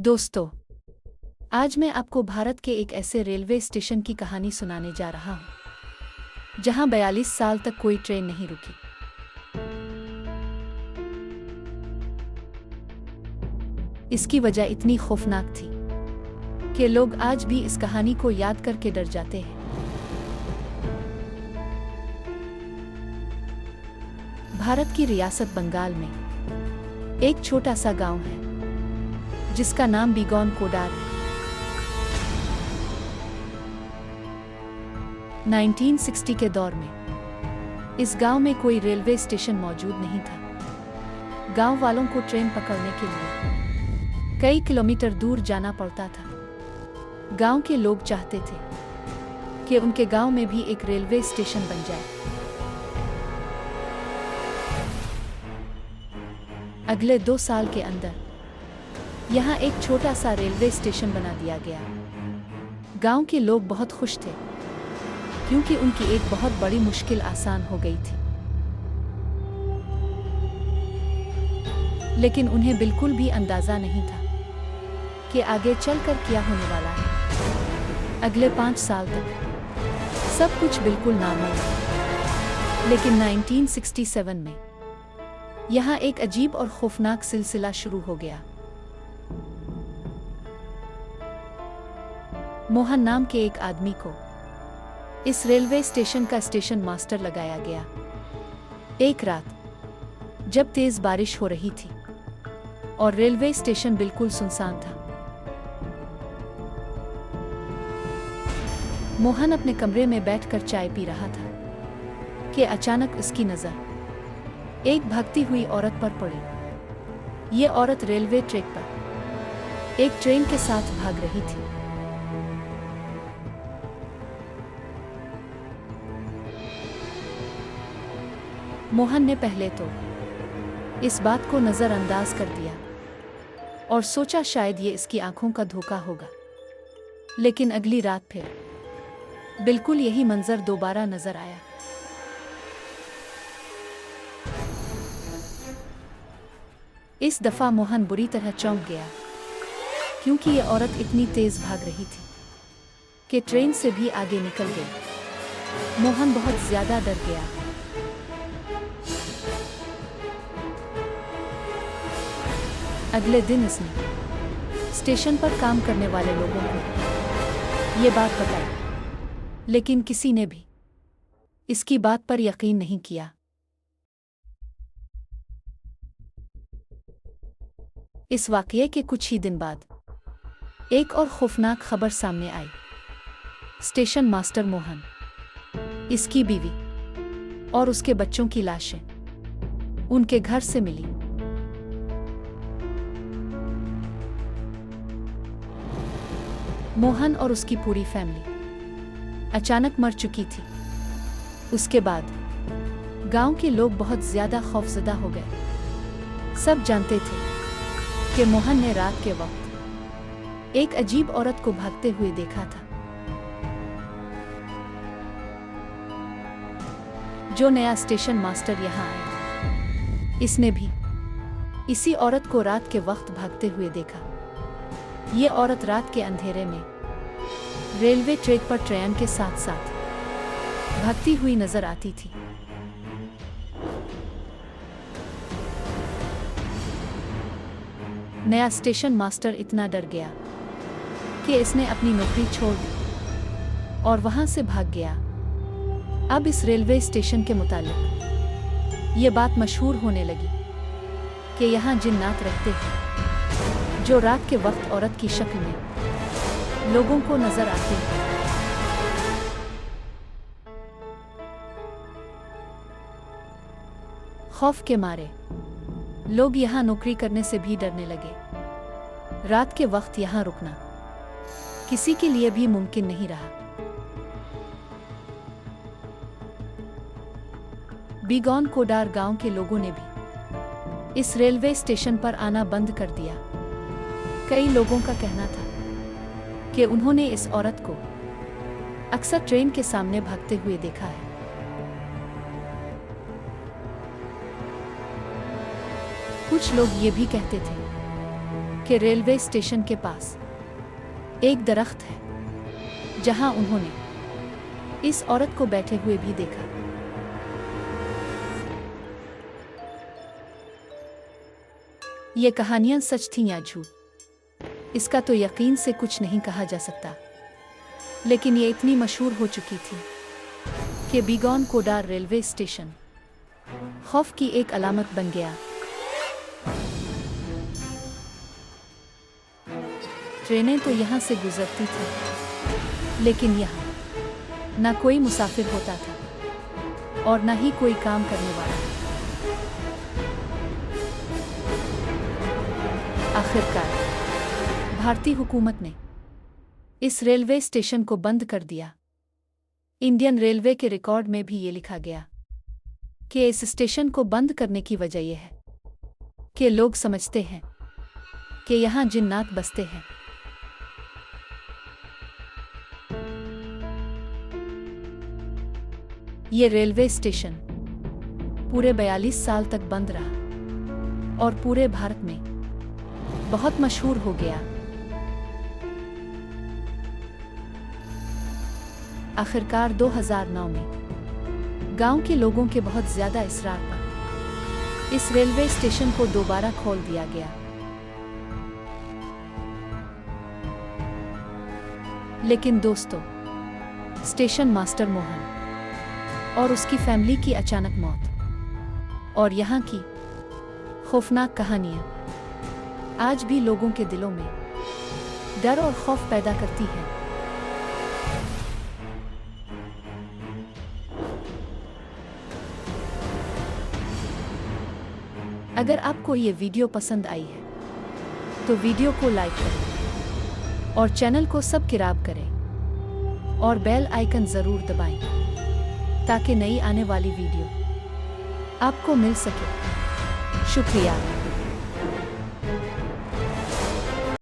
दोस्तों, आज मैं आपको भारत के एक ऐसे रेलवे स्टेशन की कहानी सुनाने जा रहा हूं जहां 42 साल तक कोई ट्रेन नहीं रुकी। इसकी वजह इतनी खौफनाक थी कि लोग आज भी इस कहानी को याद करके डर जाते हैं। भारत की रियासत बंगाल में एक छोटा सा गांव है जिसका नाम बीगोन कोडार है। 1960 के दौर में इस गांव में कोई रेलवे स्टेशन मौजूद नहीं था। गांव वालों को ट्रेन पकड़ने के लिए कई किलोमीटर दूर जाना पड़ता था। गांव के लोग चाहते थे कि उनके गांव में भी एक रेलवे स्टेशन बन जाए। अगले 2 साल के अंदर यहाँ एक छोटा सा रेलवे स्टेशन बना दिया गया। गांव के लोग बहुत खुश थे क्योंकि उनकी एक बहुत बड़ी मुश्किल आसान हो गई थी। लेकिन उन्हें बिल्कुल भी अंदाजा नहीं था कि आगे चलकर क्या होने वाला है। अगले 5 साल तक सब कुछ बिल्कुल नॉर्मल था। लेकिन 1967 में यहाँ एक अजीब और खौफनाक सिलसिला शुरू हो गया। मोहन नाम के एक आदमी को इस रेलवे स्टेशन का स्टेशन मास्टर लगाया गया। एक रात जब तेज बारिश हो रही थी और रेलवे स्टेशन बिल्कुल सुनसान था, मोहन अपने कमरे में बैठकर चाय पी रहा था कि अचानक उसकी नजर एक भागती हुई औरत पर पड़ी। ये औरत रेलवे ट्रैक पर एक ट्रेन के साथ भाग रही थी। मोहन ने पहले तो इस बात को नजरअंदाज कर दिया और सोचा शायद ये इसकी आंखों का धोखा होगा। लेकिन अगली रात फिर बिल्कुल यही मंजर दोबारा नजर आया। इस दफा मोहन बुरी तरह चौंक गया क्योंकि ये औरत इतनी तेज भाग रही थी कि ट्रेन से भी आगे निकल गई। मोहन बहुत ज्यादा डर गया। अगले दिन इसने स्टेशन पर काम करने वाले लोगों को ये बात बताई, लेकिन किसी ने भी इसकी बात पर यकीन नहीं किया। इस वाकये के कुछ ही दिन बाद एक और खौफनाक खबर सामने आई। स्टेशन मास्टर मोहन, इसकी बीवी और उसके बच्चों की लाशें उनके घर से मिली। मोहन और उसकी पूरी फैमिली अचानक मर चुकी थी। उसके बाद गांव के लोग बहुत ज्यादा खौफजदा हो गए। सब जानते थे कि मोहन ने रात के वक्त एक अजीब औरत को भागते हुए देखा था। जो नया स्टेशन मास्टर यहाँ आया, इसने भी इसी औरत को रात के वक्त भागते हुए देखा। ये औरत रात के अंधेरे में रेलवे ट्रैक पर ट्रेन के साथ साथ भागती हुई नजर आती थी। नया स्टेशन मास्टर इतना डर गया कि इसने अपनी नौकरी छोड़ दी और वहां से भाग गया। अब इस रेलवे स्टेशन के मुतालिक ये बात मशहूर होने लगी कि यहाँ जिन्नात रहते हैं जो रात के वक्त औरत की शक्ल में लोगों को नजर आते हैं। खौफ के मारे लोग यहाँ नौकरी करने से भी डरने लगे। रात के वक्त यहाँ रुकना किसी के लिए भी मुमकिन नहीं रहा। बीगोन कोडार गांव के लोगों ने भी इस रेलवे स्टेशन पर आना बंद कर दिया। कई लोगों का कहना था कि उन्होंने इस औरत को अक्सर ट्रेन के सामने भागते हुए देखा है। कुछ लोग ये भी कहते थे कि रेलवे स्टेशन के पास एक दरख्त है जहां उन्होंने इस औरत को बैठे हुए भी देखा। ये कहानियां सच थीं या झूठ, इसका तो यकीन से कुछ नहीं कहा जा सकता, लेकिन ये इतनी मशहूर हो चुकी थी कि बीगोन कोडार रेलवे स्टेशन खौफ की एक अलामत बन गया। ट्रेनें तो यहाँ से गुजरती थी, लेकिन यहाँ ना कोई मुसाफिर होता था और ना ही कोई काम करने वाला। आखिरकार भारतीय हुकूमत ने इस रेलवे स्टेशन को बंद कर दिया। इंडियन रेलवे के रिकॉर्ड में भी ये लिखा गया कि इस स्टेशन को बंद करने की वजह यह है कि लोग समझते हैं कि यहाँ जिन्नात बसते हैं। ये रेलवे स्टेशन पूरे 42 साल तक बंद रहा और पूरे भारत में बहुत मशहूर हो गया। आखिरकार 2009 में गांव के लोगों के बहुत ज्यादा इसरार पर इस रेलवे स्टेशन को दोबारा खोल दिया गया। लेकिन दोस्तों, स्टेशन मास्टर मोहन और उसकी फैमिली की अचानक मौत और यहाँ की खौफनाक कहानियां आज भी लोगों के दिलों में डर और खौफ पैदा करती है। अगर आपको ये वीडियो पसंद आई है तो वीडियो को लाइक करें और चैनल को सब्सक्राइब करें और बेल आइकन जरूर दबाएं ताकि नई आने वाली वीडियो आपको मिल सके। शुक्रिया।